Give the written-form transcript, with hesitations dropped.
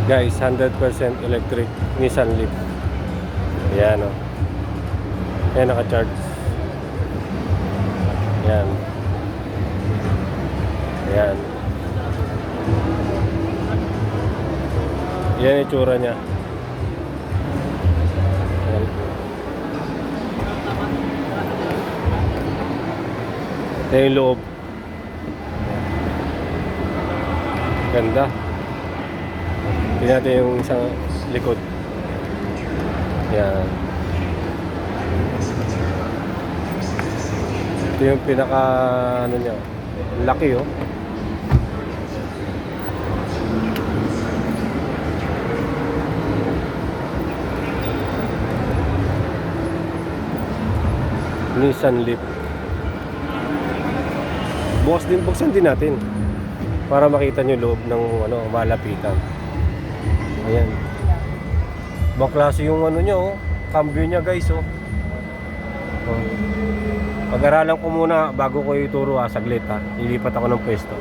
Guys, 100% electric Nissan Leaf. Ayan o. Ayan, naka-charge. Ayan. Ayan. Yan yung itsura niya. Ayan. Ito yung loob. Ganda. Tingnan natin yung isang likod. Yan. Ito yung pinaka ano niya. Laki oh. Nissan Leaf. Buksan din natin para makita nyo loob ng ano, malapitan. Ayan. Ibang klase yung ano nyo, oh. Cambio nya guys, oh. Oh. Pag-aralan ko muna bago ko ituro, saglit ha. Ilipat ako ng pwesto.